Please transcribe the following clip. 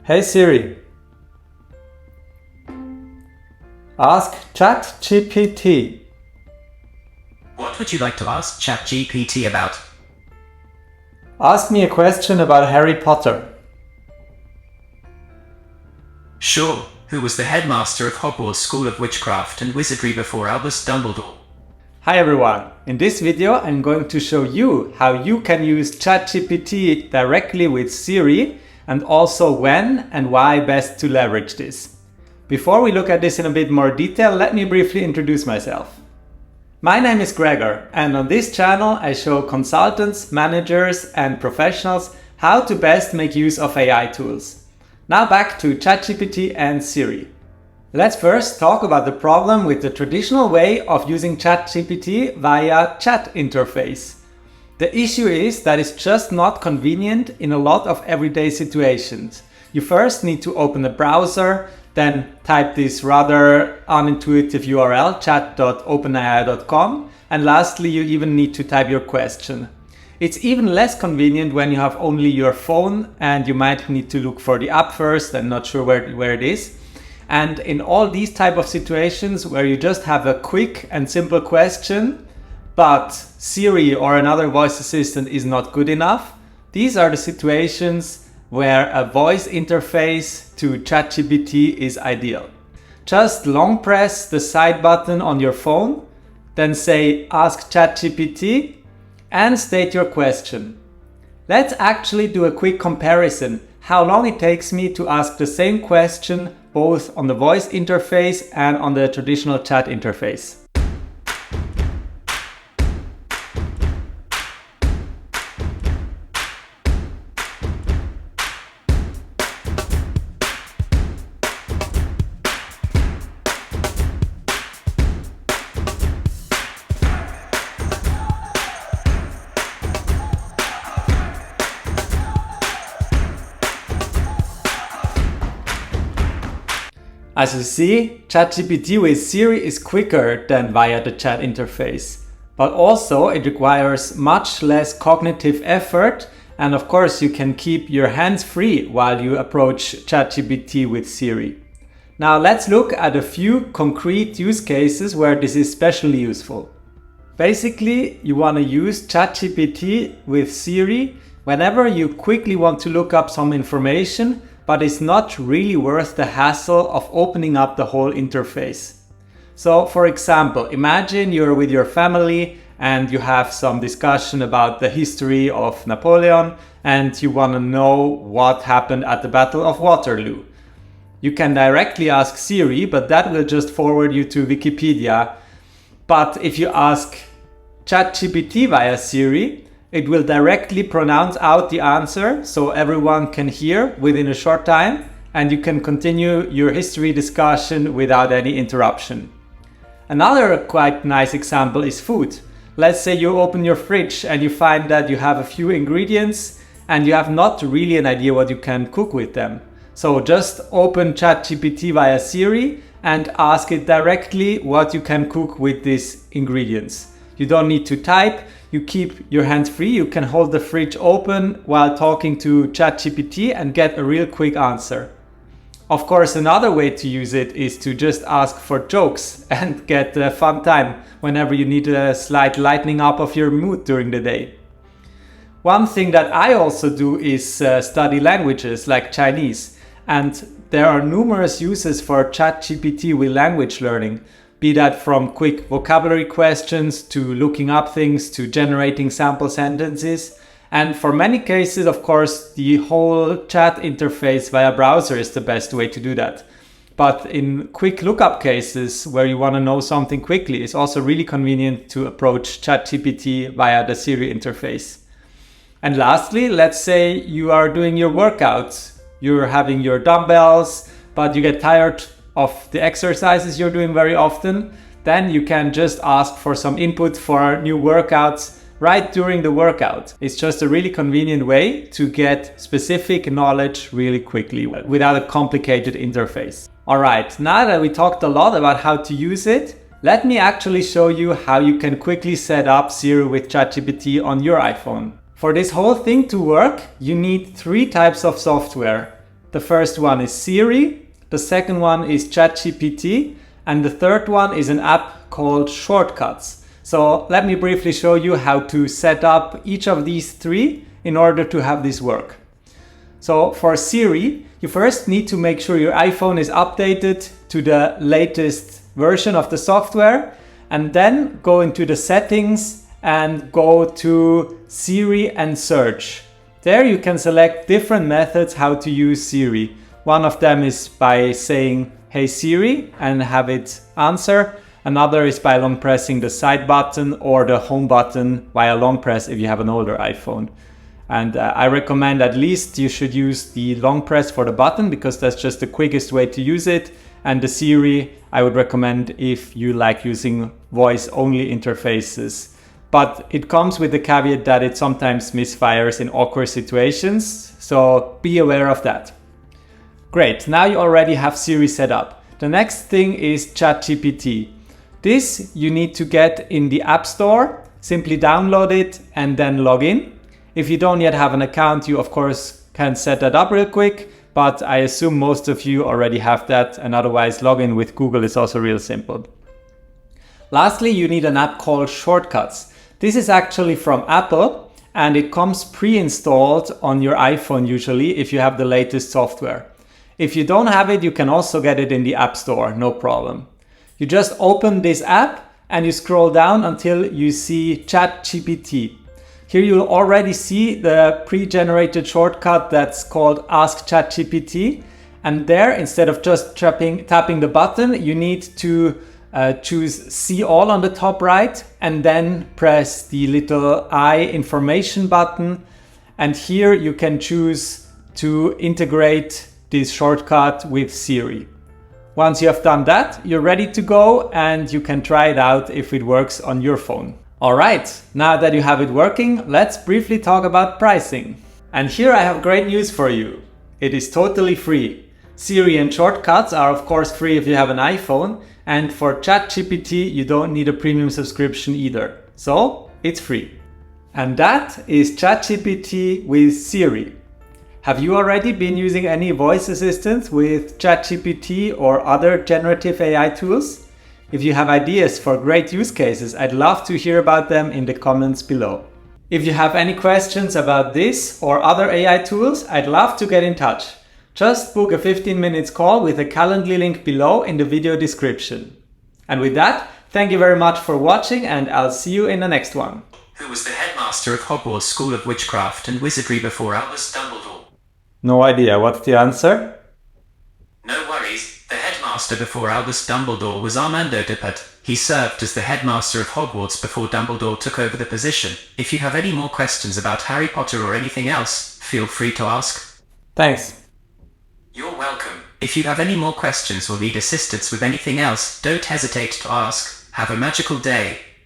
Hey Siri, ask ChatGPT. What would you like to ask ChatGPT about? Ask me a question about Harry Potter. Sure, who was the headmaster of Hogwarts School of Witchcraft and Wizardry before Albus Dumbledore? Hi everyone, in this video I'm going to show you how you can use ChatGPT directly with Siri and also when and why best to leverage this. Before we look at this in a bit more detail, let me briefly introduce myself. My name is Gregor, and on this channel I show consultants, managers and professionals how to best make use of AI tools. Now back to ChatGPT and Siri. Let's first talk about the problem with the traditional way of using ChatGPT via chat interface. The issue is that it's just not convenient in a lot of everyday situations. You first need to open a browser, then type this rather unintuitive URL, chat.openai.com, and lastly you even need to type your question. It's even less convenient when you have only your phone and you might need to look for the app first and not sure where it is. And in all these type of situations where you just have a quick and simple question, but Siri or another voice assistant is not good enough, these are the situations where a voice interface to ChatGPT is ideal. Just long press the side button on your phone, then say Ask ChatGPT and state your question. Let's actually do a quick comparison how long it takes me to ask the same question both on the voice interface and on the traditional chat interface. As you see, ChatGPT with Siri is quicker than via the chat interface, but also it requires much less cognitive effort, and of course you can keep your hands free while you approach ChatGPT with Siri. Now let's look at a few concrete use cases where this is especially useful. Basically, you want to use ChatGPT with Siri whenever you quickly want to look up some information, but it's not really worth the hassle of opening up the whole interface. So for example, imagine you're with your family and you have some discussion about the history of Napoleon and you want to know what happened at the Battle of Waterloo. You can directly ask Siri, but that will just forward you to Wikipedia. But if you ask ChatGPT via Siri, it will directly pronounce out the answer so everyone can hear within a short time and you can continue your history discussion without any interruption. Another quite nice example is food. Let's say you open your fridge and you find that you have a few ingredients and you have not really an idea what you can cook with them. So just open ChatGPT via Siri and ask it directly what you can cook with these ingredients. You don't need to type. You keep your hands free, you can hold the fridge open while talking to ChatGPT and get a real quick answer. Of course, another way to use it is to just ask for jokes and get a fun time whenever you need a slight lightening up of your mood during the day. One thing that I also do is study languages like Chinese, and there are numerous uses for ChatGPT with language learning. Be that from quick vocabulary questions to looking up things to generating sample sentences. And for many cases, of course, the whole chat interface via browser is the best way to do that. But in quick lookup cases where you want to know something quickly, it's also really convenient to approach ChatGPT via the Siri interface. And lastly, let's say you are doing your workouts. You're having your dumbbells, but you get tired of the exercises you're doing very often, then you can just ask for some input for new workouts right during the workout. It's just a really convenient way to get specific knowledge really quickly without a complicated interface. Alright, now that we talked a lot about how to use it, let me actually show you how you can quickly set up Siri with ChatGPT on your iPhone. For this whole thing to work, you need three types of software. The first one is Siri, the second one is ChatGPT, and the third one is an app called Shortcuts. So let me briefly show you how to set up each of these three in order to have this work. So for Siri, you first need to make sure your iPhone is updated to the latest version of the software, and then go into the settings and go to Siri and search. There you can select different methods how to use Siri. One of them is by saying, "Hey Siri," and have it answer. Another is by long pressing the side button or the home button via long press if you have an older iPhone. And I recommend at least you should use the long press for the button, because that's just the quickest way to use it. And the Siri, I would recommend if you like using voice-only interfaces. But it comes with the caveat that it sometimes misfires in awkward situations, so be aware of that. Great, now you already have Siri set up. The next thing is ChatGPT. This you need to get in the App Store, simply download it and then log in. If you don't yet have an account, you of course can set that up real quick, but I assume most of you already have that, and otherwise login with Google is also real simple. Lastly, you need an app called Shortcuts. This is actually from Apple, and it comes pre-installed on your iPhone usually if you have the latest software. If you don't have it, you can also get it in the App Store, no problem. You just open this app and you scroll down until you see ChatGPT. Here you'll already see the pre-generated shortcut that's called Ask ChatGPT. And there, instead of just tapping the button, you need to choose See All on the top right, and then press the little I information button. And here you can choose to integrate this shortcut with Siri. Once you have done that, you're ready to go, and you can try it out if it works on your phone. Alright, now that you have it working, let's briefly talk about pricing. And here I have great news for you. It is totally free. Siri and Shortcuts are of course free if you have an iPhone, and for ChatGPT you don't need a premium subscription either. So it's free. And that is ChatGPT with Siri. Have you already been using any voice assistants with ChatGPT or other generative AI tools? If you have ideas for great use cases, I'd love to hear about them in the comments below. If you have any questions about this or other AI tools, I'd love to get in touch. Just book a 15 minutes call with the Calendly link below in the video description. And with that, thank you very much for watching, and I'll see you in the next one. Who was the headmaster of Hogwarts School of Witchcraft and Wizardry before Albus Dumbledore? No idea. What's the answer? No worries, the headmaster before Albus Dumbledore was Armando Dupont. He served as the headmaster of Hogwarts before Dumbledore took over the position. If you have any more questions about Harry Potter or anything else, feel free to ask. Thanks. You're welcome. If you have any more questions or need assistance with anything else, don't hesitate to ask. Have a magical day.